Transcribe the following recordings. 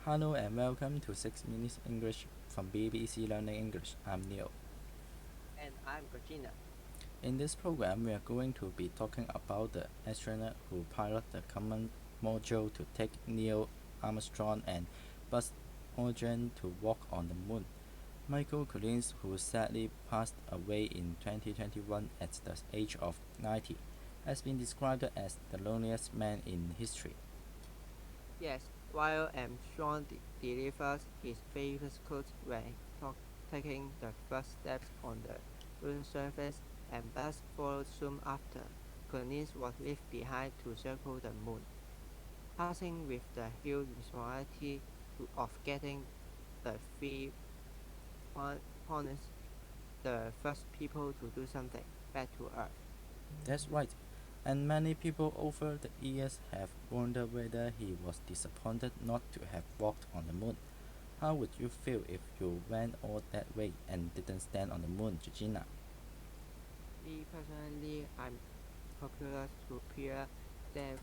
Hello and welcome to 6 Minutes English from BBC Learning English. I'm Neil. And I'm Regina. In this program, we are going to be talking about the astronaut who piloted the command module to take Neil Armstrong and Buzz Aldrin to walk on the moon. Michael Collins, who sadly passed away in 2021 at the age of 90, has been described as the loneliest man in history. Yes, while Armstrong delivers his famous quote when taking the first steps on the lunar surface and Buzz followed soon after, Collins was left behind to circle the moon, passing with the huge responsibility of getting the three planets, the first people to do something, back to Earth. That's right. And many people over the years have wondered whether he was disappointed not to have walked on the moon. How would you feel if you went all that way and didn't stand on the moon, Georgina? Me personally, I'm popular to peer their,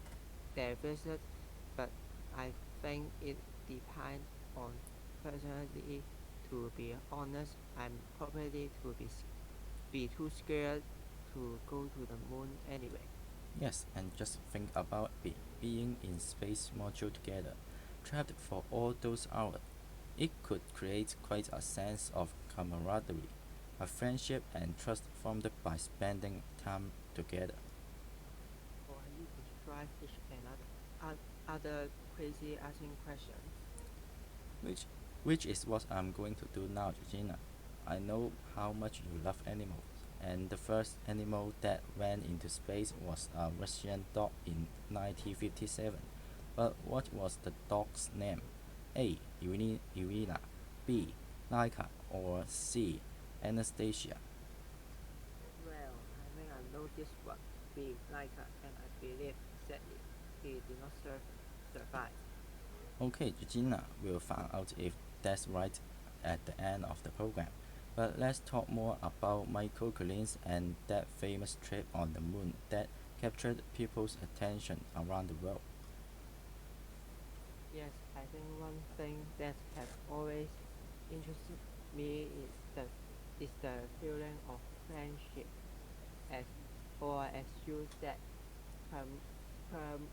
their visit, but I think it depends on personality. To be honest, I'm probably be too scared to go to the moon anyway. Yes, and just think about being in space module together, trapped for all those hours. It could create quite a sense of camaraderie, a friendship and trust formed by spending time together. Or you could drive each another other crazy asking questions. which which is what I'm going to do now, Georgina. I know how much you love animals, and the first animal that went into space was a Russian dog in 1957. But what was the dog's name? A. Irina, B. Laika, or C. Anastasia? Well, I think I know this one. Be like and I believe sadly he did not survive. Okay, Georgina, we'll find out if that's right at the end of the program. But let's talk more about Michael Collins and that famous trip on the moon that captured people's attention around the world. Yes, I think one thing that has always interested me is the feeling of friendship, as or as you said, com, com,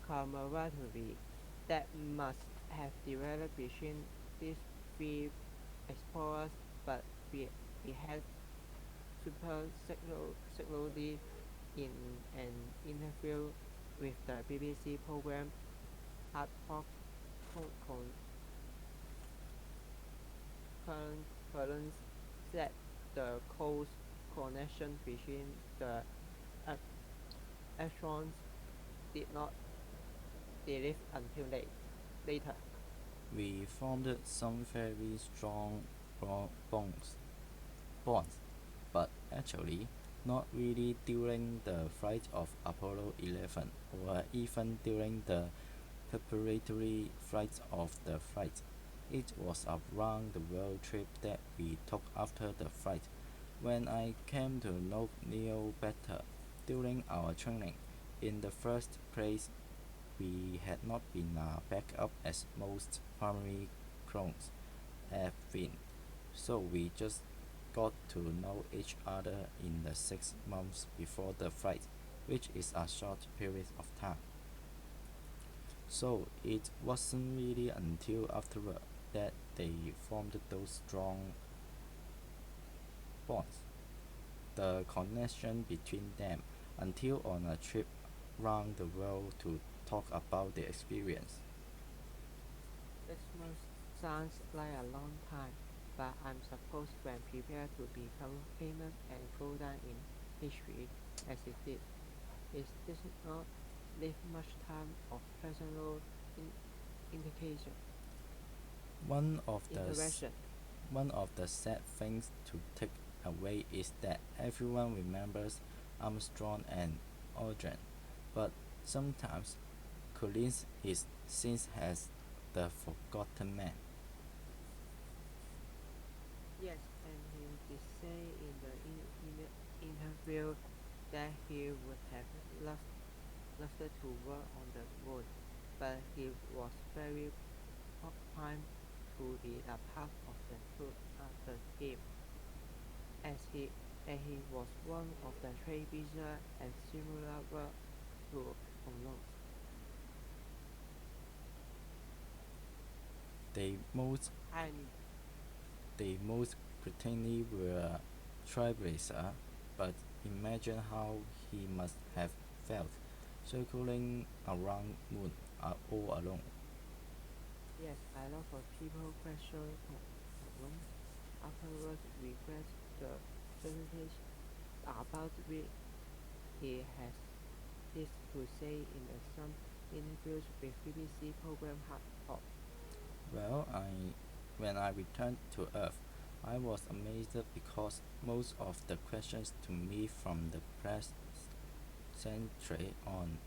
camaraderie that must have developed between these three explorers. But we had super signally in an interview with the BBC program Hard Rock Collins said the close connection between the astronauts did not develop until later. We formed some very strong bonds, bonds, but actually not really during the flight of Apollo 11 or even during the preparatory flights of the flight. It was a round the world trip that we took after the flight. When I came to know Neil better during our training, in the first place, we had not been back up as most primary clones have been, so we just got to know each other in the 6 months before the flight, which is a short period of time. So it wasn't really until afterward that they formed those strong bonds. The connection between them until on a trip round the world to talk about the experience. 6 months sounds like a long time, but I'm supposed when prepared to become famous and go down in history as it did. It does not leave much time of personal in- indication One of the interaction. one of the sad things to take away is that everyone remembers Armstrong and Aldrin, but sometimes Collins is seen as the forgotten man. Yes, and he did say in the interview that he would have loved to work on the moon, but he was very to be a part of the team, as he was one of the trailblazers and similar work to unknown. They most And they most certainly were trailblazer, but imagine how he must have felt circling around moon all alone. yes, a lot of people question alone afterwards regret the percentage about which he has this to say in some interviews with BBC program Hard Talk. Well, when I returned to Earth, I was amazed because most of the questions to me from the press centered on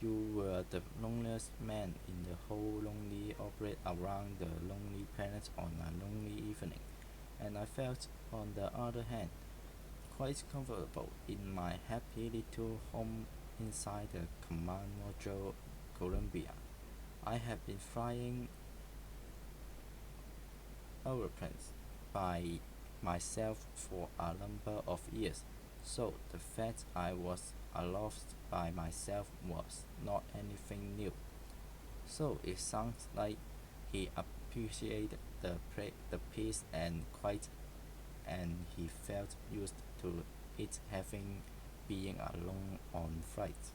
you were the loneliest man in the whole lonely orbit around the lonely planet on a lonely evening, and I felt, on the other hand, quite comfortable in my happy little home inside the command module Columbia. I have been flying aeroplanes by myself for a number of years, so the fact I was aloft by myself was not anything new. So it sounds like he appreciated the peace and quiet, and he felt used to it having being alone on flight.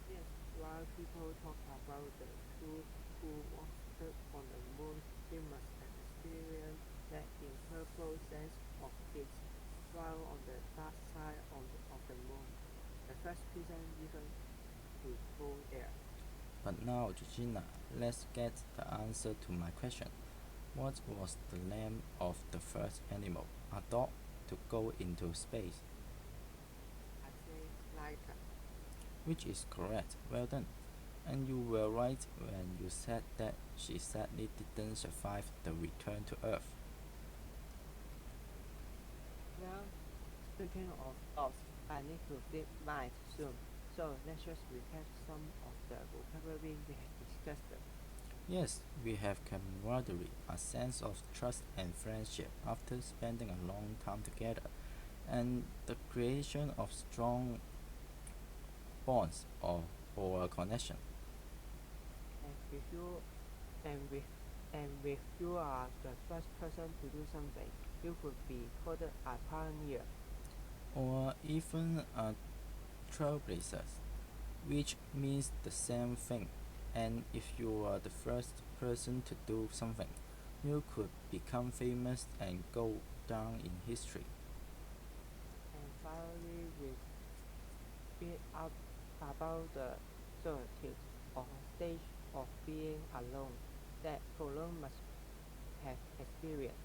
Yes, while people talk about the two who walked on the moon, he must have experienced that incredible sense of peace while on the dark side of the moon. The first person even to go there. But now, Georgina, let's get the answer to my question. What was the name of the first animal, a dog, to go into space? I say like Which is correct. Well done. And you were right when you said that she sadly didn't survive the return to Earth. well, speaking of dogs, I need to feed mine soon. So let's just recap some of the vocabulary we have discussed. Yes, we have camaraderie, a sense of trust and friendship after spending a long time together, and the creation of strong bonds or a connection. And with you and with and with you are the first person to do something, you could be called a pioneer. Or even a trailblazer, which means the same thing. And if you are the first person to do something, you could become famous and go down in history. And finally, we speak up about the solitude or stage of being alone that Cologne must have experienced.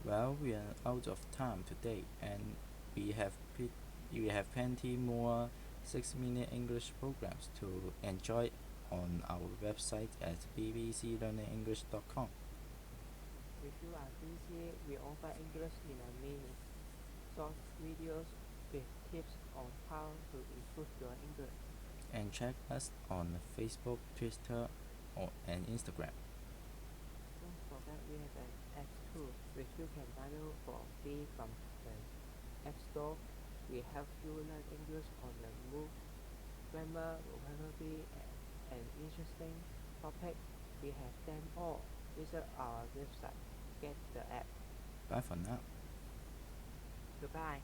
Well, we are out of time today, and we have we have plenty more 6-minute English programs to enjoy on our website at bbclearningenglish.com. If you are busy, we offer English in a minute, short videos with tips on how to improve your English. And check us on Facebook, Twitter, and Instagram. Don't forget we have an app too, which you can download for free from the App Store. We help you learn English on the move, grammar, vocabulary, and interesting topic. We have them all. Visit our website. Get the app. Bye for now. Goodbye.